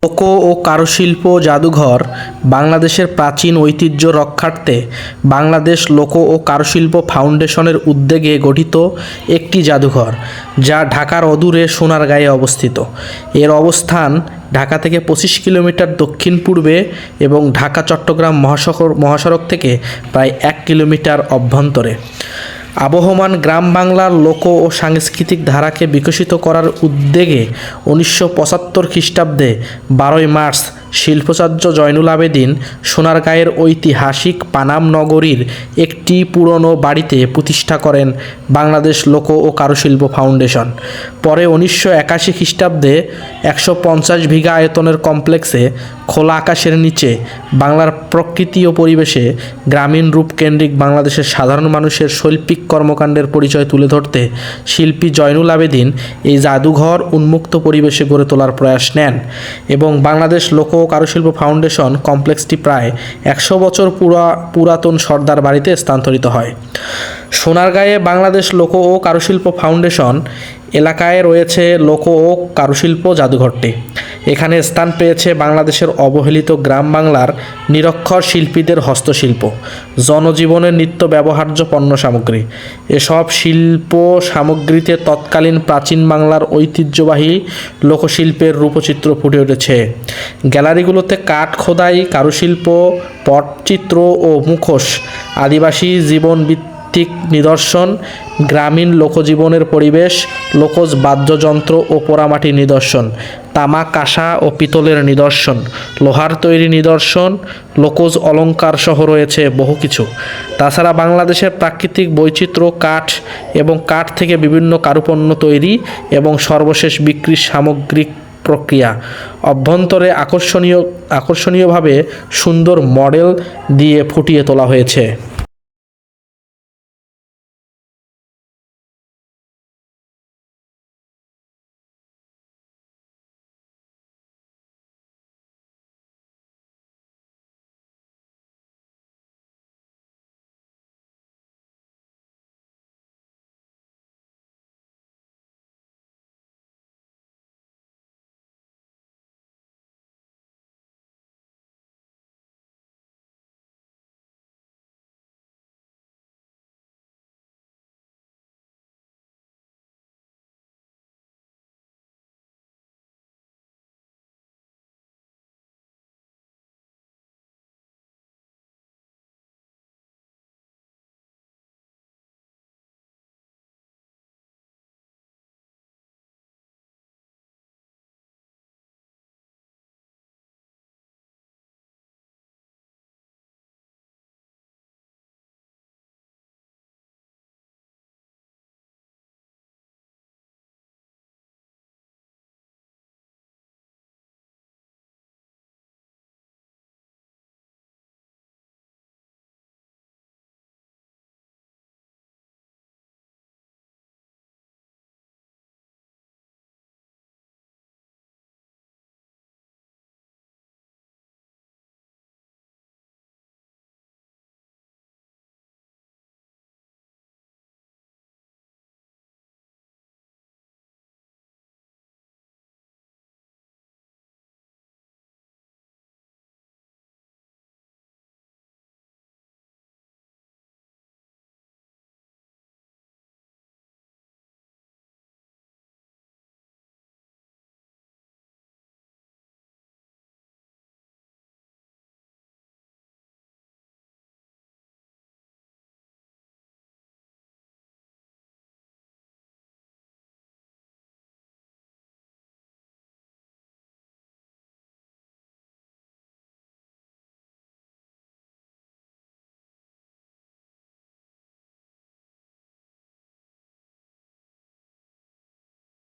লোক ও কারুশিল্প জাদুঘর বাংলাদেশের প্রাচীন ঐতিহ্য রক্ষার্থে বাংলাদেশ লোক ও কারুশিল্প ফাউন্ডেশনের উদ্যোগে গঠিত একটি জাদুঘর, যা ঢাকার অদূরে সোনারগাঁয়ে অবস্থিত। এর অবস্থান ঢাকা থেকে 25 কিলোমিটার দক্ষিণ পূর্বে এবং ঢাকা চট্টগ্রাম মহাসড়ক থেকে প্রায় 1 কিলোমিটার অভ্যন্তরে। আবহমান গ্রাম বাংলার লোক ও সাংস্কৃতিক ধারাকে বিকশিত করার উদ্যোগে 1975 খ্রিস্টাব্দে 12 মার্চ শিল্পাচার্য জয়নুল আবেদীন সোনারগাঁয়ের ঐতিহাসিক পানাম নগরীর একটি পুরনো বাড়িতে প্রতিষ্ঠা করেন বাংলাদেশ লোক ও কারুশিল্প ফাউন্ডেশন। পরে 1981 খ্রিস্টাব্দে 150 বিঘা আয়তনের কমপ্লেক্সে খোলা আকাশের নিচে বাংলার প্রকৃতি ও পরিবেশে গ্রামীণ রূপকেন্দ্রিক বাংলাদেশের সাধারণ মানুষের শৈল্পিক কর্মকাণ্ডের পরিচয় তুলে ধরতে শিল্পী জয়নুল আবেদীন এই জাদুঘর উন্মুক্ত পরিবেশে গড়ে তোলার প্রয়াস নেন এবং বাংলাদেশ লোক ও কারুশিল্প ফাউন্ডেশন কমপ্লেক্সটি প্রায় 100 বছর পুরাতন সর্দার বাড়িতে স্থানান্তরিত হয়। সোনারগাঁয়ে বাংলাদেশ লোক ও কারুশিল্প ফাউন্ডেশন এলাকায় রয়েছে লোক ও কারুশিল্প জাদুঘরটি। এখানে স্থান পেয়েছে বাংলাদেশের অবহেলিত গ্রাম বাংলার নিরক্ষর শিল্পীদের হস্তশিল্প, জনজীবনের নিত্য ব্যবহার্য পণ্য সামগ্রী। এসব শিল্প সামগ্রীতে তৎকালীন প্রাচীন বাংলার ঐতিহ্যবাহী লোকশিল্পের রূপচিত্র ফুটে উঠেছে। গ্যালারিগুলোতে কাঠ খোদাই, কারুশিল্প, পটচিত্র ও মুখোশ, আদিবাসী জীবন নিদর্শন, গ্রামীণ লোকজীবনের পরিবেশ, লোকজ বাদ্যযন্ত্র ও পোড়ামাটির নিদর্শন, তামা, কাঁসা ও পিতলের নিদর্শন, লোহার তৈরি নিদর্শন, লোকজ অলংকার সহ রয়েছে বহু কিছু। তাছাড়া বাংলাদেশের প্রাকৃতিক বৈচিত্র্য, কাঠ এবং কাঠ থেকে বিভিন্ন কারুপণ্য তৈরি এবং সর্বশেষ বিক্রির সামগ্রিক প্রক্রিয়া অভ্যন্তরে আকর্ষণীয়ভাবে সুন্দর মডেল দিয়ে ফুটিয়ে তোলা হয়েছে।